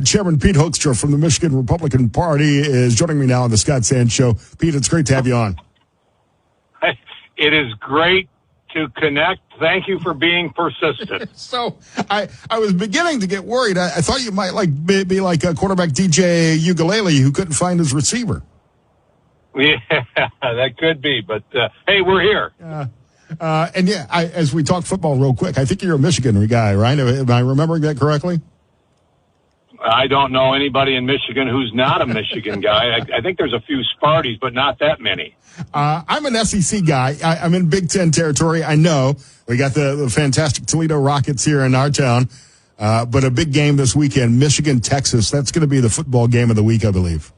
Chairman Pete Hoekstra from the Michigan Republican Party is joining me now on the Scott Sands Show. Pete, it's great to have you on. It is great to connect. Thank you for being persistent. So I was beginning to get worried. I thought you might be like a quarterback DJ Ukulele who couldn't find his receiver. Yeah, that could be. But, hey, we're here. And yeah, as we talk football real quick, I think you're a Michigan guy, right? Am I remembering that correctly? I don't know anybody in Michigan who's not a Michigan guy. I think there's a few Sparties, but not that many. I'm an SEC guy. I'm in Big Ten territory. I know we got the fantastic Toledo Rockets here in our town, but a big game this weekend, Michigan, Texas. That's going to be the football game of the week, I believe.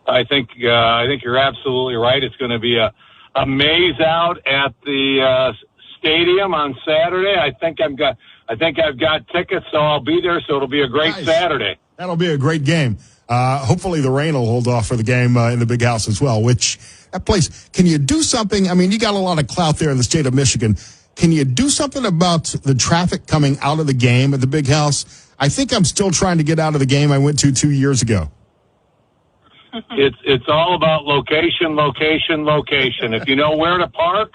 I think you're absolutely right. It's going to be a maze out at the stadium on Saturday. I think I've got tickets, so I'll be there. So it'll be a great Saturday. That'll be a great game. Hopefully the rain will hold off for the game in the big house as well, which that place, can you do something? I mean, you got a lot of clout there in the state of Michigan. Can you do something about the traffic coming out of the game at the big house? I think I'm still trying to get out of the game I went to 2 years ago. It's all about location. If you know where to park,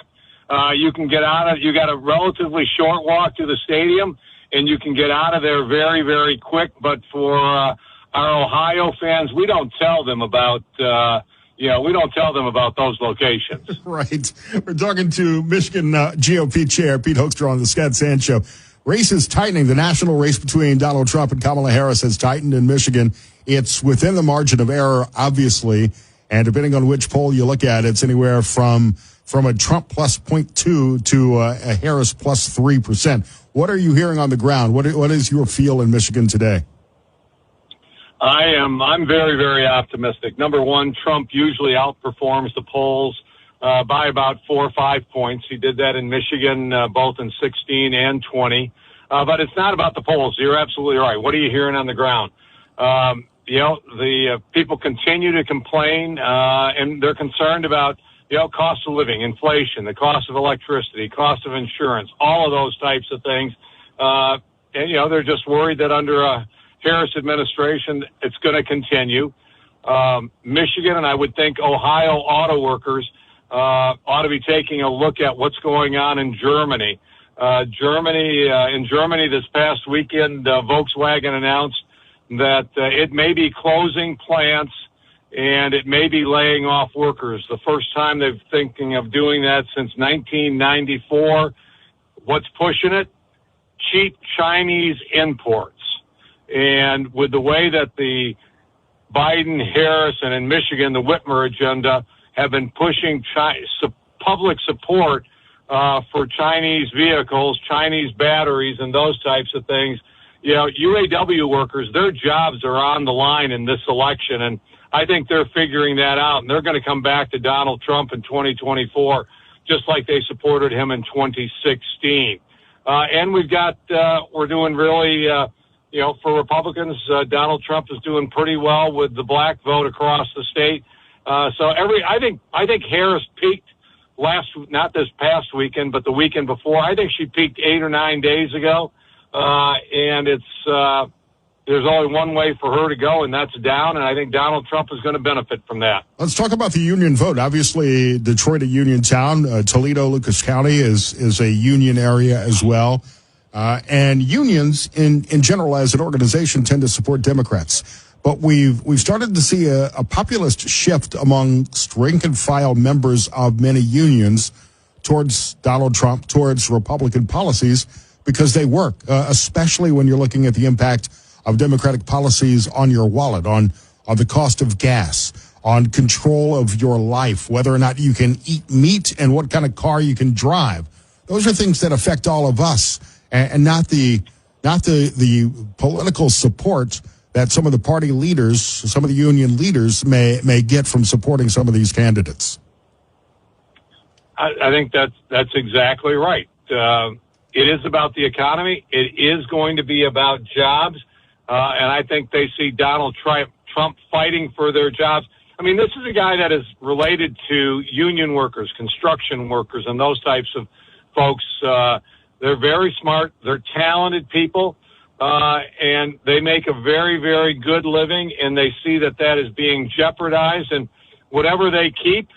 you can get out of. You got a relatively short walk to the stadium, and you can get out of there very, very quick. But for our Ohio fans, we don't tell them about. We don't tell them about those locations. Right. We're talking to Michigan GOP Chair Pete Hoekstra on the Scott Sands Show. Race is tightening. The national race between Donald Trump and Kamala Harris has tightened in Michigan. It's within the margin of error, obviously, and depending on which poll you look at, it's anywhere from a Trump plus 0.2 to a Harris plus 3%. What are you hearing on the ground? What is your feel in Michigan today? I'm very, very optimistic. Number one, Trump usually outperforms the polls by about 4 or 5 points. He did that in Michigan, both in 16 and 20. But it's not about the polls. You're absolutely right. What are you hearing on the ground? The people continue to complain, and they're concerned about, cost of living, inflation, the cost of electricity, cost of insurance, all of those types of things. And they're just worried that under a Harris administration, it's going to continue. Michigan, and I would think Ohio auto workers ought to be taking a look at what's going on in Germany. In Germany this past weekend, Volkswagen announced that it may be closing plants and it may be laying off workers. The first time they're thinking of doing that since 1994. What's pushing it? Cheap Chinese imports. And with the way that the Biden, Harris, and in Michigan, the Whitmer agenda have been pushing public support for Chinese vehicles, Chinese batteries, and those types of things, UAW workers, their jobs are on the line in this election, and I think they're figuring that out, and they're going to come back to Donald Trump in 2024, just like they supported him in 2016. And we're doing really, for Republicans, Donald Trump is doing pretty well with the black vote across the state. I think Harris peaked not this past weekend, but the weekend before. I think she peaked 8 or 9 days ago. And there's only one way for her to go, and that's down, and I think Donald Trump is going to benefit from that. Let's talk about the union vote. Obviously, Detroit, a union town. Toledo, Lucas County is a union area as well. And unions, in general, as an organization, tend to support Democrats. But we've started to see a populist shift amongst rank-and-file members of many unions towards Donald Trump, towards Republican policies, because they work, especially when you're looking at the impact of Democratic policies on your wallet, on the cost of gas, on control of your life, whether or not you can eat meat and what kind of car you can drive. Those are things that affect all of us, and not the political support that some of the party leaders, some of the union leaders may get from supporting some of these candidates. I think that's exactly right. It is about the economy. It is going to be about jobs. And I think they see Donald Trump fighting for their jobs. I mean, this is a guy that is related to union workers, construction workers, and those types of folks. They're very smart. They're talented people. and they make a very, very good living, and they see that that is being jeopardized. And whatever they keep,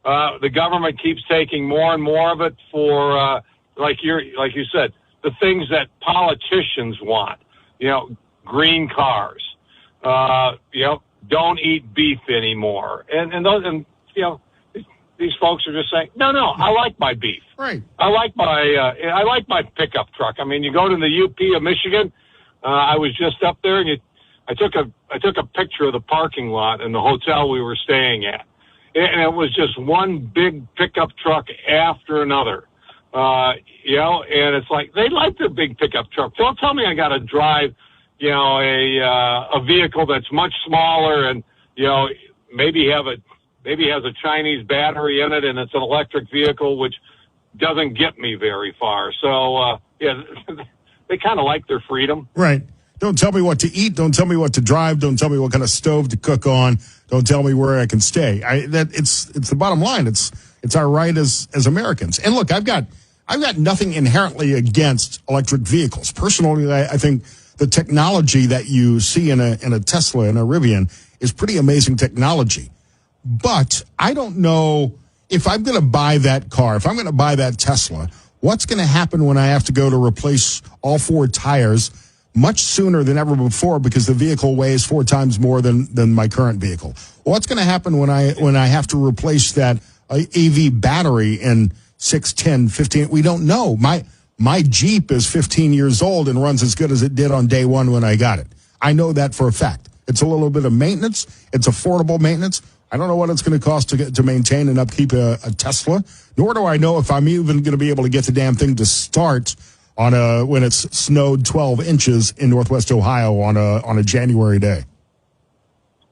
the government keeps taking more and more of it for, like you said, the things that politicians want. Green cars. Don't eat beef anymore. And these folks are just saying, no, I like my beef. Right. I like my pickup truck. I mean, you go to the UP of Michigan. I was just up there, and I took a picture of the parking lot in the hotel we were staying at, and it was just one big pickup truck after another. And it's like they like their big pickup truck. Don't tell me I got to drive, a vehicle that's much smaller and maybe has a Chinese battery in it, and it's an electric vehicle, which doesn't get me very far. So they kind of like their freedom. Right. Don't tell me what to eat. Don't tell me what to drive. Don't tell me what kind of stove to cook on. Don't tell me where I can stay. It's the bottom line. It's our right as Americans. And look, I've got nothing inherently against electric vehicles. Personally, I think the technology that you see in a Tesla and a Rivian is pretty amazing technology. But I don't know if I'm going to buy that car, if I'm going to buy that Tesla, what's going to happen when I have to go to replace all four tires much sooner than ever before because the vehicle weighs 4 times more than my current vehicle? What's going to happen when I have to replace that EV battery in 6, 10, 15? We don't know. My Jeep is 15 years old and runs as good as it did on day one when I got it. I know that for a fact. It's a little bit of maintenance. It's affordable maintenance. I don't know what it's going to cost to maintain and upkeep a Tesla, nor do I know if I'm even going to be able to get the damn thing to start when it's snowed 12 inches in Northwest Ohio on a January day.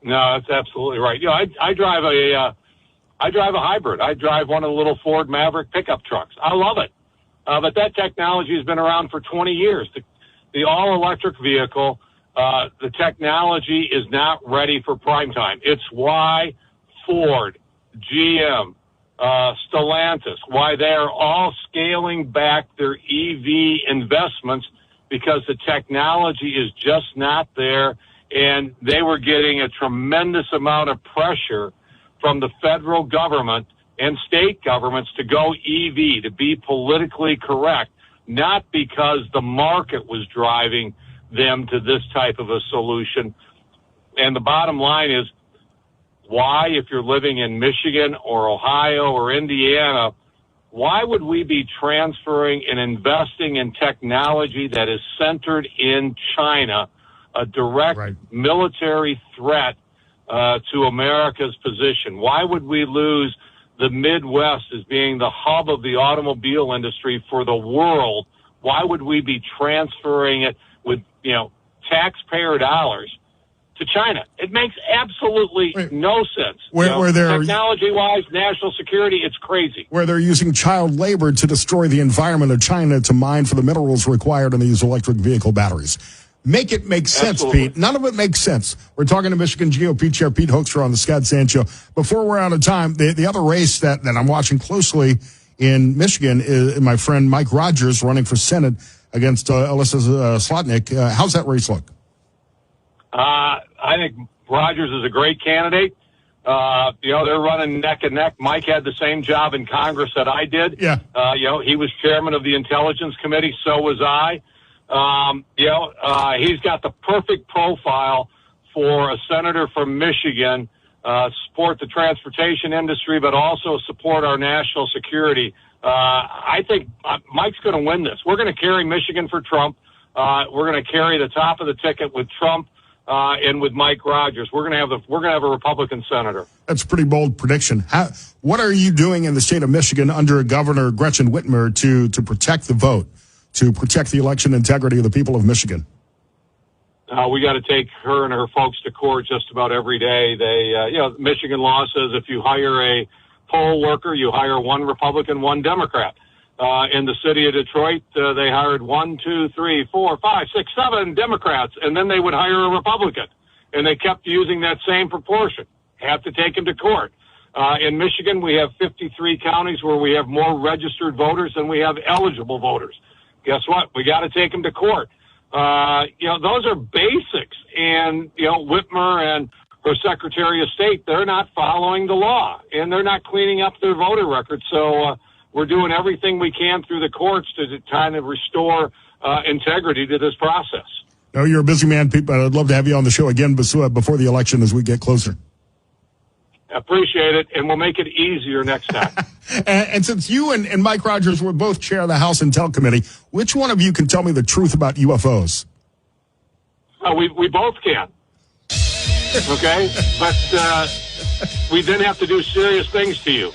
No, that's absolutely right. I drive a hybrid. I drive one of the little Ford Maverick pickup trucks. I love it. But that technology has been around for 20 years. The all-electric vehicle, the technology is not ready for prime time. It's why Ford, GM, Stellantis, why they're all scaling back their EV investments, because the technology is just not there, and they were getting a tremendous amount of pressure from the federal government and state governments to go EV, to be politically correct, not because the market was driving them to this type of a solution. And the bottom line is, why, if you're living in Michigan or Ohio or Indiana, why would we be transferring and investing in technology that is centered in China, a direct military threat to America's position? Why would we lose the Midwest as being the hub of the automobile industry for the world? Why would we be transferring it with, taxpayer dollars to China? It makes absolutely no sense. Technology-wise, national security, it's crazy. Where they're using child labor to destroy the environment of China to mine for the minerals required in these electric vehicle batteries. Make it make sense, Absolutely. Pete. None of it makes sense. We're talking to Michigan GOP Chair Pete Hoekstra on the Scott Sand Show. Before we're out of time, the other race that I'm watching closely in Michigan is my friend Mike Rogers running for Senate against Alyssa Slotnick. How's that race look? I think Rogers is a great candidate. They're running neck and neck. Mike had the same job in Congress that I did. Yeah. He was chairman of the Intelligence Committee. So was I. He's got the perfect profile for a senator from Michigan, support the transportation industry, but also support our national security. I think Mike's going to win this. We're going to carry Michigan for Trump. We're going to carry the top of the ticket with Trump and with Mike Rogers. We're going to have a Republican senator. That's a pretty bold prediction. What are you doing in the state of Michigan under Governor Gretchen Whitmer to protect the vote, to protect the election integrity of the people of Michigan? We got to take her and her folks to court just about every day. Michigan law says if you hire a poll worker, you hire one Republican, one Democrat. In the city of Detroit, they hired 1, 2, 3, 4, 5, 6, 7 Democrats, and then they would hire a Republican. And they kept using that same proportion. Have to take them to court. In Michigan, we have 53 counties where we have more registered voters than we have eligible voters. Guess what? We got to take them to court. Those are basics. And, Whitmer and her Secretary of State, they're not following the law, and they're not cleaning up their voter records. So we're doing everything we can through the courts to kind of restore integrity to this process. No, you're a busy man, Pete, but I'd love to have you on the show again before the election as we get closer. Appreciate it, and we'll make it easier next time. and since you and Mike Rogers were both chair of the House Intel Committee, which one of you can tell me the truth about UFOs? We both can. Okay? But we then have to do serious things to you.